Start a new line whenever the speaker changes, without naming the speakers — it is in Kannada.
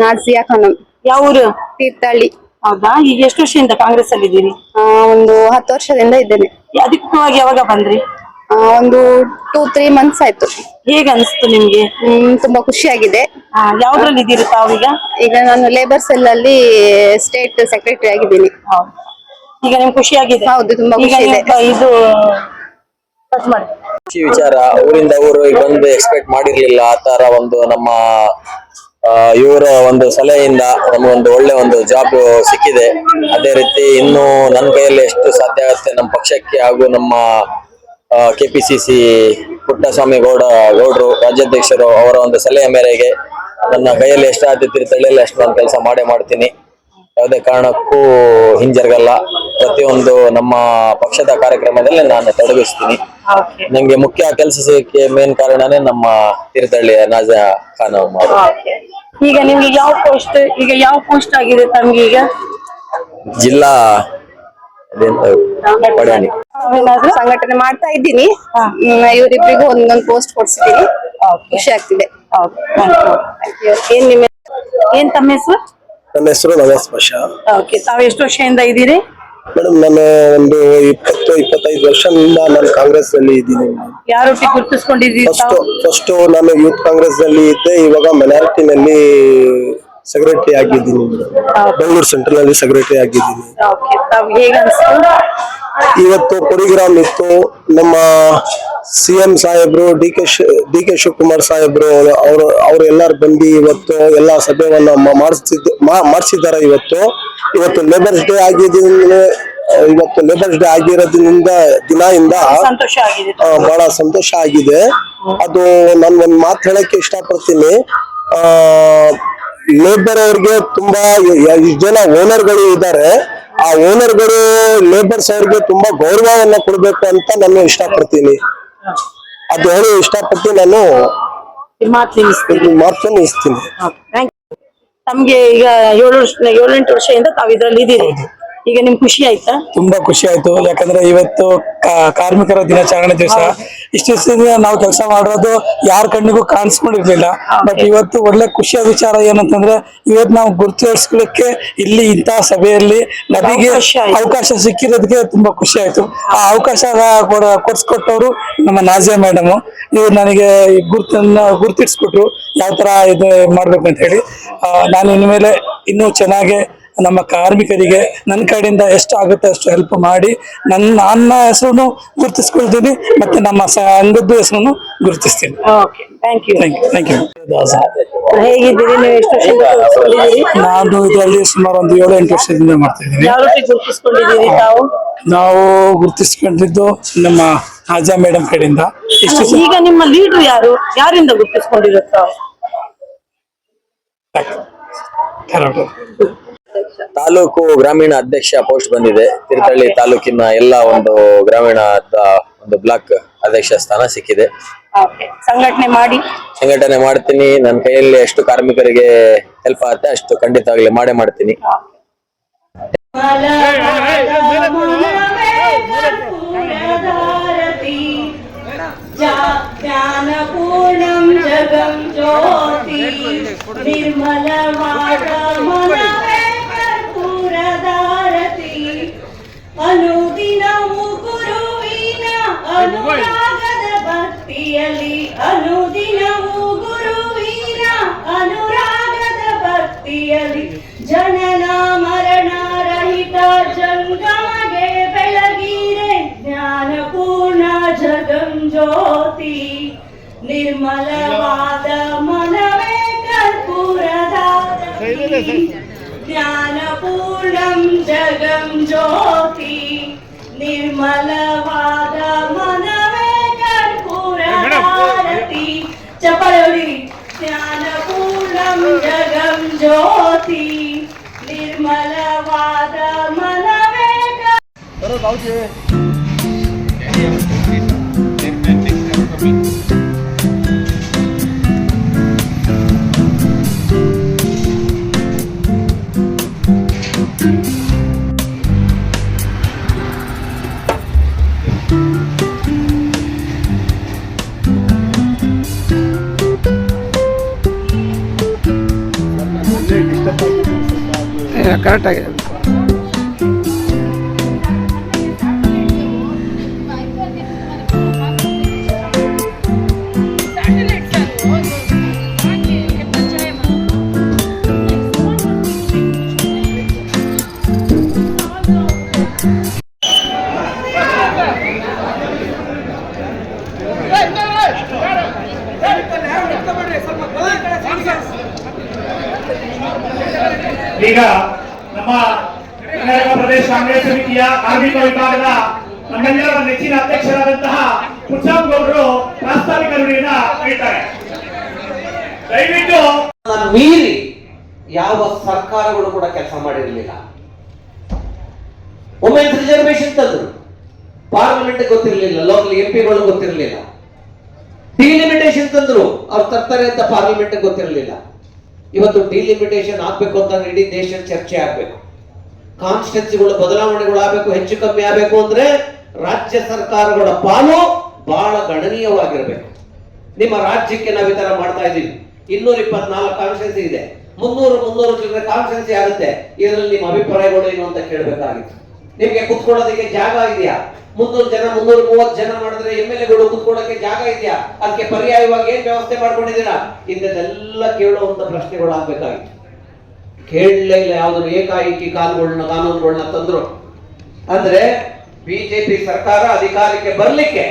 ನಾಜಿಯಾ ಖಾನಂ.
ಯಾವ ಊರು?
ತೀರ್ಥಹಳ್ಳಿ.
ಹೌದಾ? ಈಗ ಎಷ್ಟು ವರ್ಷದಿಂದ ಕಾಂಗ್ರೆಸ್ ಅಲ್ಲಿ ಇದ್ದೀರಿ?
ಒಂದು 10 ವರ್ಷದಿಂದ ಇದ್ದೇನೆ.
ಅಧಿಕೃತವಾಗಿ ಯಾವಾಗ ಬಂದ್ರಿ?
ಒಂದು 2-3 ಮಂತ್ಸ್ ಆಯ್ತು.
ಹೇಗ ಅನಿಸ್ತು ನಿಮ್ಗೆ?
ತುಂಬಾ ಖುಷಿಯಾಗಿದೆ.
ಯಾವ್ದ್ರಲ್ಲಿ ಇದ್ದೀರಿ ತಾವೀಗ?
ಈಗ ನಾನು ಲೇಬರ್ ಸೆಲ್ ಅಲ್ಲಿ ಸ್ಟೇಟ್ ಸೆಕ್ರೆಟರಿ ಆಗಿದ್ದೀನಿ.
ಈಗ ನಿಮ್ಗೆ ಖುಷಿ ಆಗಿದೆ?
ಹೌದು, ತುಂಬಾ ಖುಷಿ ಇದೆ.
ಇದು ಕಟ್ ಮಾಡಿ.
ವಿಚಾರ ಊರಿಂದ ಊರಿಗೆ ಬಂದು ಎಕ್ಸ್ಪೆಕ್ಟ್ ಮಾಡಿರ್ಲಿಲ್ಲ. ಆ ತರ ಒಂದು ನಮ್ಮ ಇವರ ಒಂದು ಸಲಹೆಯಿಂದ ನಮಗೊಂದು ಒಳ್ಳೆ ಒಂದು ಜಾಬ್ ಸಿಕ್ಕಿದೆ. ಅದೇ ರೀತಿ ಇನ್ನು ನನ್ನ ಕೈಯಲ್ಲಿ ಎಷ್ಟು ಸಾಧ್ಯ ಆಗುತ್ತೆ ನಮ್ಮ ಪಕ್ಷಕ್ಕೆ ಹಾಗೂ ನಮ್ಮ ಕೆಪಿಸಿಸಿ ಪುಟ್ಟಸ್ವಾಮಿ ಗೌಡ್ರು ರಾಜ್ಯಾಧ್ಯಕ್ಷರು ಅವರ ಒಂದು ಸಲಹೆ ಮೇರೆಗೆ ನನ್ನ ಕೈಯಲ್ಲಿ ಎಷ್ಟು ಆದ್ಯತೆ ತಳ್ಳಿಯಲ್ಲಿ ಅಷ್ಟು ನಾನು ಕೆಲಸ ಮಾಡ್ತೀನಿ. ಯಾವುದೇ ಕಾರಣಕ್ಕೂ ಹಿಂಜರಗಲ್ಲ. ಪ್ರತಿಯೊಂದು ನಮ್ಮ ಪಕ್ಷದ ಕಾರ್ಯಕ್ರಮದಲ್ಲಿ ನಾನು ತೊಡಗಿಸ್ತೀನಿ. ನಂಗೆ ಮುಖ್ಯ ಕೆಲಸ ಸಿಗಕ್ಕೆ ಮೇನ್ ಕಾರಣನೇ ನಮ್ಮ ತೀರ್ಥಹಳ್ಳಿಯ ನಾಜಿಯಾ ಖಾನಂ ಅವರು.
ಈಗ ನಿಮ್ಗೆ ಯಾವ ಪೋಸ್ಟ್ ಆಗಿದೆ ತಮ್ಗೆ? ಈಗ
ಜಿಲ್ಲಾ
ಸಂಘಟನೆ ಮಾಡ್ತಾ ಇದ್ದೀನಿ. ಇವರಿಬ್ಬರಿಗೂ ಒಂದೊಂದು ಪೋಸ್ಟ್ ಕೊಡ್ಸಿದ್ದೀನಿ. ಖುಷಿ ಆಗ್ತಿದೆ.
ಏನ್ ತಮ್ಮ ಹೆಸರು?
ನನ್ನ ಹೆಸರು ನವಾಜ್ ಪಾಷಾ.
ತಾವ್ ಎಷ್ಟು ವರ್ಷದಿಂದ ಇದ್ದೀರಿ?
ಮೇಡಮ್, ನಾನು ಒಂದು 20-25 ವರ್ಷದಿಂದ ನಾನು ಕಾಂಗ್ರೆಸ್ ನಲ್ಲಿ ಇದ್ದೀನಿ.
ಯಾರೊಟ್ಟಿಗೆ ಗುರುತಿಸ್ಕೊಂಡಿದ್ದೀರಿ?
ಫಸ್ಟ್ ನಾನು ಯೂತ್ ಕಾಂಗ್ರೆಸ್ ನಲ್ಲಿ ಇದ್ದೆ. ಇವಾಗ ಮೈನಾರಿಟಿ ನಲ್ಲಿ ಸೆಕ್ರೆಟರಿ ಆಗಿದ್ದೀನಿ. ಬೆಂಗಳೂರು ಸೆಂಟ್ರಲ್ ನಲ್ಲಿ ಸೆಕ್ರೆಟರಿ ಆಗಿದ್ದೀನಿ. ಇವತ್ತು ಕೊಡಿಗ್ರಾಮ್ ಇತ್ತು. ನಮ್ಮ CM ಸಾಹೇಬ್ರು ಡಿ ಕೆ ಶಿವಕುಮಾರ್ ಸಾಹೇಬ್ರು ಅವರು ಎಲ್ಲಾರು ಬಂದು ಇವತ್ತು ಎಲ್ಲಾ ಸಭೆಯನ್ನ ಮಾಡಿಸಿದ್ದಾರೆ. ಇವತ್ತು ಲೇಬರ್ಸ್ ಡೇ ಆಗಿರೋದ್ರಿಂದ ದಿನದಿಂದ ಬಹಳ ಸಂತೋಷ ಆಗಿದೆ. ಅದು ನಾನು ಒಂದ್ ಮಾತು ಹೇಳಕ್ಕೆ ಇಷ್ಟಪಡ್ತೀನಿ. ಲೇಬರ್ ಅವ್ರಿಗೆ ತುಂಬಾ ಜನ ಓನರ್ಗಳು ಇದ್ದಾರೆ. ಆ ಓನರ್ಗಳು ಲೇಬರ್ಸ್ ಅವ್ರಿಗೆ ತುಂಬಾ ಗೌರವವನ್ನ ಕೊಡ್ಬೇಕು ಅಂತ ನಾನು ಇಷ್ಟಪಡ್ತೀನಿ. ಅದು ಹೇಳಿ ಇಷ್ಟಪಟ್ಟು ನಾನು ಮಾತು ನಿಲ್ಲಿಸ್ತೀನಿ.
ತಮ್ಗೆ ಈಗ 7-8 ವರ್ಷದಿಂದ ತಾವ್ ಇದ್ರಲ್ಲಿ ಇದ್ದೀರಿ. ಈಗ ನಿಮ್ಗೆ ಖುಷಿ ಆಯ್ತಾ?
ತುಂಬಾ ಖುಷಿ ಆಯ್ತು. ಯಾಕಂದ್ರೆ ಇವತ್ತು ಕಾರ್ಮಿಕರ ದಿನಾಚರಣೆ ದಿವಸ ಇಷ್ಟು ದಿವಸದಿಂದ ನಾವು ಕೆಲಸ ಮಾಡಿರೋದು ಯಾರ ಕಣ್ಣಿಗೂ ಕಾಣಿಸ್ಕೊಂಡಿರ್ಲಿಲ್ಲ. ಬಟ್ ಇವತ್ತು ಒಳ್ಳೆ ಖುಷಿಯ ವಿಚಾರ ಏನಂತಂದ್ರೆ ಇವತ್ತು ನಾವು ಗುರುತಿಸ್ಕೊಳ್ಳಕ್ಕೆ ಇಲ್ಲಿ ಇಂತಹ ಸಭೆಯಲ್ಲಿ ನಮಗೆ ಅವಕಾಶ ಸಿಕ್ಕಿರೋದಕ್ಕೆ ತುಂಬಾ ಖುಷಿ ಆಯ್ತು. ಆ ಅವಕಾಶ ಕೊಡ್ಸ್ಕೊಟ್ಟವ್ರು ನಮ್ಮ ನಾಜಿಯಾ ಮೇಡಮ್. ಇವ್ರು ನನಗೆ ಗುರ್ತಿಸ್ಕೊಟ್ರು ಯಾವ ತರ ಇದು ಮಾಡ್ಬೇಕಂತ ಹೇಳಿ. ನಾನು ಇನ್ಮೇಲೆ ಇನ್ನೂ ಚೆನ್ನಾಗಿ ನಮ್ಮ ಕಾರ್ಮಿಕರಿಗೆ ನನ್ನ ಕಡೆಯಿಂದ ಎಷ್ಟು ಆಗುತ್ತೆ ಅಷ್ಟು ಹೆಲ್ಪ್ ಮಾಡಿ ನನ್ನ ಹೆಸರನ್ನು ಗುರುತಿಸ್ಕೊಳ್ತೀನಿ, ಮತ್ತೆ ನಮ್ಮ ಸಂಘದ ಹೆಸರನ್ನು ಗುರುತಿಸ್ತೀನಿ. Thank you.
ಹೇಗಿದ್ದೀರಿ ನೀವು? ಎಷ್ಟು ವರ್ಷದಿಂದ?
ನಾನು ಇದರಲ್ಲಿ ಸುಮಾರು ಒಂದು 7-8 ವರ್ಷದಿಂದ ಮಾಡ್ತಾ ಇದ್ದೀನಿ.
ಗುರುತಿಸ್ಕೊಂಡಿದ್ದೀರಿ ತಾವು?
ನಾವು ಗುರುತಿಸ್ಕೊಂಡಿದ್ದು ನಮ್ಮ ನಾಜಿಯಾ ಮೇಡಮ್ ಕಡೆಯಿಂದ.
ಈಗ ನಿಮ್ಮ ಲೀಡರ್ ಯಾರಿಂದ ಗುರುತಿಸ್ಕೊಂಡಿರುತ್ತ?
ತಾಲೂಕು ಗ್ರಾಮೀಣ ಅಧ್ಯಕ್ಷ ಪೋಸ್ಟ್ ಬಂದಿದೆ. ತೀರ್ಥಹಳ್ಳಿ ತಾಲೂಕಿನ ಎಲ್ಲ ಒಂದು ಗ್ರಾಮೀಣ ಒಂದು ಬ್ಲಾಕ್ ಅಧ್ಯಕ್ಷ ಸ್ಥಾನ ಸಿಕ್ಕಿದೆ. ಸಂಘಟನೆ ಮಾಡ್ತೀನಿ. ನನ್ನ ಕೈಯಲ್ಲಿ ಎಷ್ಟು ಕಾರ್ಮಿಕರಿಗೆ ಹೆಲ್ಪ್ ಆಗುತ್ತೆ ಅಷ್ಟು ಖಂಡಿತವಾಗ್ಲಿ ಮಾಡೇ ಮಾಡ್ತೀನಿ.
ಅನುದಿನವೂ ಗುರುವಿನ ಅನುರಾಗದ ಭಕ್ತಿಯಲ್ಲಿ, ಅನುದಿನವೂ ಗುರುವಿನ ಅನುರಾಗದ ಭಕ್ತಿಯಲ್ಲಿ, ಜನನ ಮರಣ ರಹಿತ ಜಂಗಮಗೆ ಬೆಳಗಿರೆ ಜ್ಞಾನಪೂರ್ಣ ಜಗಂ ಜ್ಯೋತಿ. ನಿರ್ಮಲವಾದ ಮನವೇ ಕರ್ಪೂರದಾರತಿ, ಜ್ಞಾನಪೂರ್ಣಂ ಜಗಂ ಜ್ಯೋತಿ. ನಿರ್ಮಲವಾದ ಮನವೇ ಕರ್ಪೂರದಾರತಿ. ಚಪಳಿ. ಜ್ಞಾನಪೂರ್ಣಂ ಜಗಂ ಜ್ಯೋತಿ. ನಿರ್ಮಲವಾದ ಮನವೇ
ಕರೆಕ್ಟ್ ಆಗಿದೆ.
ಈಗ ನಮ್ಮ ಕರ್ನಾಟಕ ಪ್ರದೇಶ ಕಾಂಗ್ರೆಸ್ ಸಮಿತಿಯ ಕಾರ್ಮಿಕ ವಿಭಾಗದ ನಮ್ಮೆಲ್ಲರ ನೆಚ್ಚಿನ ಅಧ್ಯಕ್ಷರಾದಂತಹ ಪುಟ್ಟಸ್ವಾಮಿ ಗೌಡರು ಪ್ರಾಸ್ತಾವಿಕ ನುಡಿಯನ್ನ ಹೇಳ್ತಾರೆ. ದಯವಿಟ್ಟು
ಮೀರಿ ಯಾವ ಸರ್ಕಾರಗಳು ಕೂಡ ಕೆಲಸ ಮಾಡಿರಲಿಲ್ಲ. ವುಮೆನ್ಸ್ ರಿಸರ್ವೇಶನ್ ತಂದ್ರು, ಪಾರ್ಲಿಮೆಂಟ್ ಗೊತ್ತಿರಲಿಲ್ಲ, ಲೋಕಲ್ ಎಂಪಿಗಳು ಗೊತ್ತಿರಲಿಲ್ಲ. ಡಿಲಿಮಿಟೇಷನ್ ತಂದ್ರು, ಅವ್ರು ತರ್ತಾರೆ ಅಂತ ಪಾರ್ಲಿಮೆಂಟ್ ಗೊತ್ತಿರಲಿಲ್ಲ. ಇವತ್ತು ಡಿಲಿಮಿಟೇಷನ್ ಆಗ್ಬೇಕು ಅಂತ ಇಡೀ ದೇಶ ಚರ್ಚೆ ಆಗ್ಬೇಕು. ಕಾನ್ಸ್ಟಿಟ್ಯೂನ್ಸಿಗಳು ಬದಲಾವಣೆಗಳು ಆಗ್ಬೇಕು, ಹೆಚ್ಚು ಕಮ್ಮಿ ಆಗ್ಬೇಕು ಅಂದ್ರೆ ರಾಜ್ಯ ಸರ್ಕಾರಗಳ ಪಾಲು ಬಹಳ ಗಣನೀಯವಾಗಿರ್ಬೇಕು. ನಿಮ್ಮ ರಾಜ್ಯಕ್ಕೆ ನಾವು ಈ ತರ ಮಾಡ್ತಾ ಇದ್ದೀವಿ. 224 ಕಾನ್ಸ್ಟಿಟ್ಯೂನ್ಸಿ ಇದೆ, 300 ಚಿಲ್ಲರೆ ಕಾನ್ಸ್ಟಿಟ್ಯೂನ್ಸಿ ಆಗುತ್ತೆ. ಇದರಲ್ಲಿ ನಿಮ್ಮ ಅಭಿಪ್ರಾಯಗಳು ಏನು ಅಂತ ಕೇಳಬೇಕಾಗಿತ್ತು. ನಿಮ್ಗೆ ಕುತ್ಕೊಳ್ಳೋದಕ್ಕೆ ಜಾಗ ಇದೆಯಾ? 300 ಜನ 330 ಜನ ಮಾಡಿದ್ರೆ MLA-ಗಳು ಕುತ್ಕೊಳ್ಳೋಕೆ ಜಾಗ ಇದೆಯಾ? ಅದಕ್ಕೆ ಪರ್ಯಾಯವಾಗಿ ಏನ್ ವ್ಯವಸ್ಥೆ ಮಾಡ್ಕೊಂಡಿದ್ದೀರಾ? ಇಂಥದ್ದೆಲ್ಲ ಕೇಳುವಂತ ಪ್ರಶ್ನೆಗಳು ಆಗ್ಬೇಕಾಗಿತ್ತು. ಕೇಳಲೇ ಇಲ್ಲ. ಯಾವ್ದು ಏಕಾಏಕಿ ಕಾನೂನುಗಳನ್ನ ತಂದ್ರು. ಅಂದ್ರೆ ಬಿಜೆಪಿ ಸರ್ಕಾರ ಅಧಿಕಾರಕ್ಕೆ ಬರ್ಲಿಕ್ಕೆ